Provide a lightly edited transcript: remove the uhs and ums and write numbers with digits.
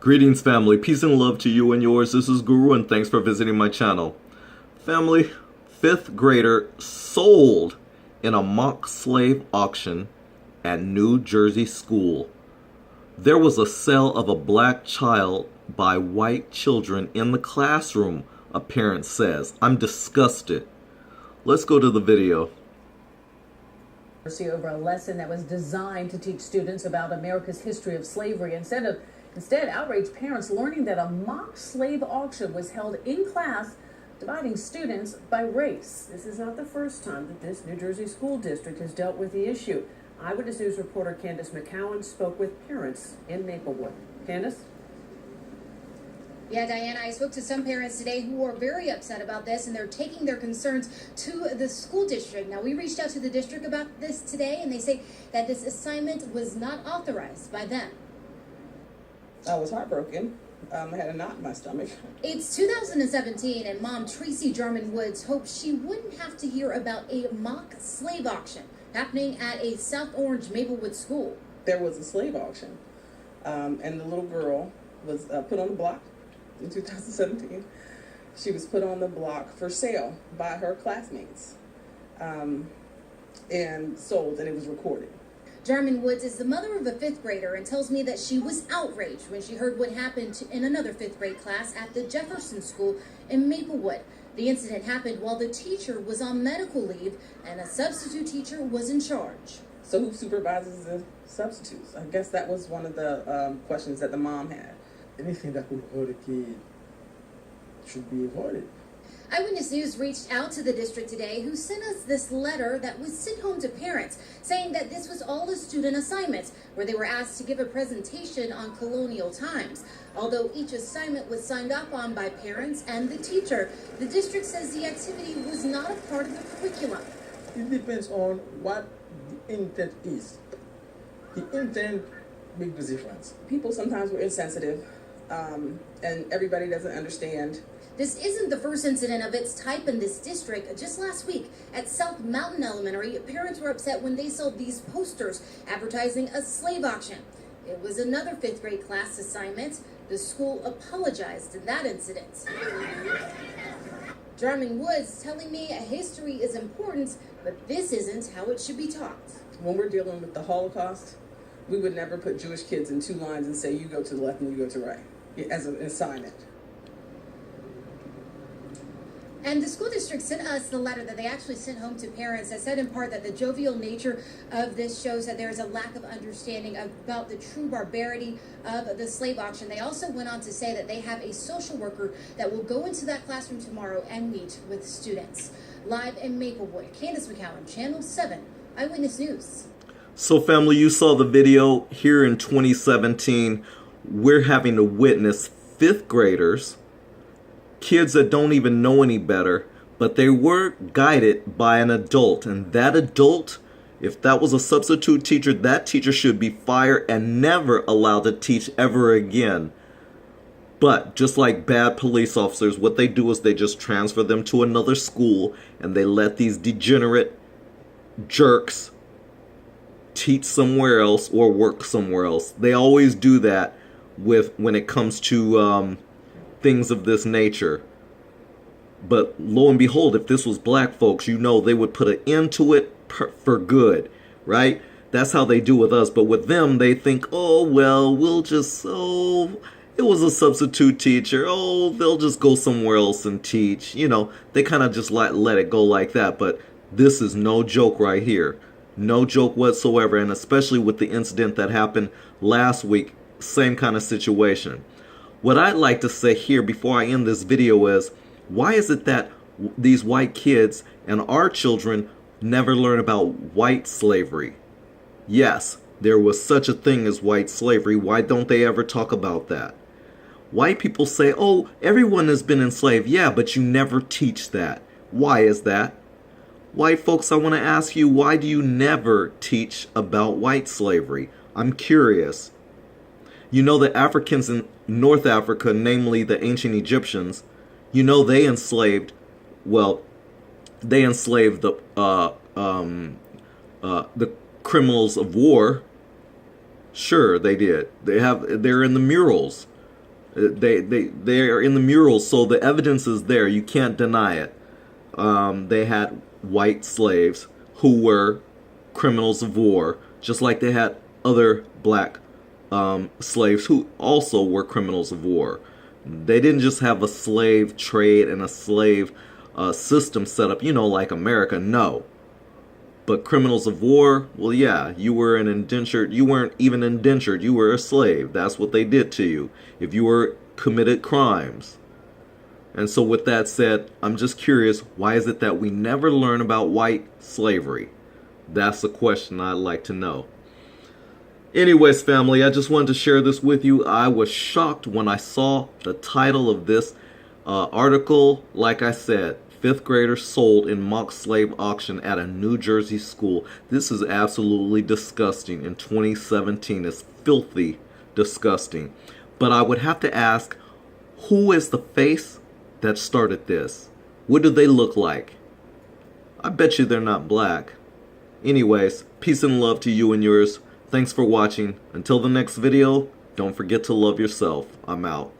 Greetings, family. Peace and love to you and yours. This is Guru, and thanks for visiting my channel. Family, fifth grader sold in a mock slave auction at New Jersey school. There was a sale of a black child by white children in the classroom, a parent says. I'm disgusted. Let's go to the video. Over a lesson that was designed to teach students about America's history of slavery. Instead, outraged parents learning that a mock slave auction was held in class, dividing students by race. This is not the first time that this New Jersey school district has dealt with the issue. Eyewitness News reporter Candace McCowan spoke with parents in Maplewood. Candace? Yeah, Diana, I spoke to some parents today who are very upset about this, and they're taking their concerns to the school district. Now, we reached out to the district about this today, and they say that this assignment was not authorized by them. I was heartbroken. I had a knot in my stomach. It's 2017, and mom Tracy Jarman Woods hopes she wouldn't have to hear about a mock slave auction happening at a South Orange Maplewood school. There was a slave auction, and the little girl was put on the block in 2017. She was put on the block for sale by her classmates and sold, and it was recorded. Jarman Woods is the mother of a fifth grader and tells me that she was outraged when she heard what happened in another fifth grade class at the Jefferson school in Maplewood. The incident happened while the teacher was on medical leave and a substitute teacher was in charge. So who supervises the substitutes? I guess that was one of the questions that the mom had. Anything that could hurt a kid should be avoided. Eyewitness News reached out to the district today, who sent us this letter that was sent home to parents, saying that this was all a student assignment, where they were asked to give a presentation on colonial times. Although each assignment was signed off on by parents and the teacher, the district says the activity was not a part of the curriculum. It depends on what the intent is. The intent makes the difference. People sometimes were insensitive, and everybody doesn't understand. This isn't the first incident of its type in this district. Just last week at South Mountain Elementary, parents were upset when they saw these posters advertising a slave auction. It was another fifth grade class assignment. The school apologized in that incident. Jarman Woods telling me history is important, but this isn't how it should be taught. When we're dealing with the Holocaust, we would never put Jewish kids in two lines and say, you go to the left and you go to the right, as an assignment. And the school district sent us the letter that they actually sent home to parents that said in part that the jovial nature of this shows that there is a lack of understanding about the true barbarity of the slave auction. They also went on to say that they have a social worker that will go into that classroom tomorrow and meet with students. Live in Maplewood, Candace McCowan, Channel 7, Eyewitness News. So family, you saw the video here in 2017. We're having to witness fifth graders, kids that don't even know any better, but they were guided by an adult. And that adult, if that was a substitute teacher, that teacher should be fired and never allowed to teach ever again. But just like bad police officers, what they do is they just transfer them to another school and they let these degenerate jerks teach somewhere else or work somewhere else. They always do that when it comes to things of this nature. But lo and behold, if this was black folks, you know they would put an end to it for good, right? That's how they do with us. But with them, they think, oh, well, it was a substitute teacher. Oh, they'll just go somewhere else and teach. You know, they kind of just let it go like that. But this is no joke right here. No joke whatsoever. And especially with the incident that happened last week, same kind of situation. What I'd like to say here before I end this video is, why is it that these white kids and our children never learn about white slavery? Yes, there was such a thing as white slavery. Why don't they ever talk about that? White people say, oh, everyone has been enslaved. Yeah, but you never teach that. Why is that? White folks, I want to ask you, why do you never teach about white slavery? I'm curious. You know, the Africans in North Africa, namely the ancient Egyptians, you know they enslaved the criminals of war. Sure, they did. They're in the murals. They are in the murals, so the evidence is there. You can't deny it. They had white slaves who were criminals of war, just like they had other black slaves who also were criminals of war. They didn't just have a slave trade and a slave system set up, like America. No. But criminals of war, well, yeah, you were an indentured. You weren't even indentured. You were a slave. That's what they did to you if you were committed crimes. And so with that said, I'm just curious, why is it that we never learn about white slavery? That's a question I'd like to know. Anyways, family, I just wanted to share this with you. I was shocked when I saw the title of this article. Like I said, fifth graders sold in mock slave auction at a New Jersey school. This is absolutely disgusting in 2017. It's filthy disgusting. But I would have to ask, who is the face that started this? What do they look like? I bet you they're not black. Anyways, peace and love to you and yours. Thanks for watching. Until the next video, don't forget to love yourself. I'm out.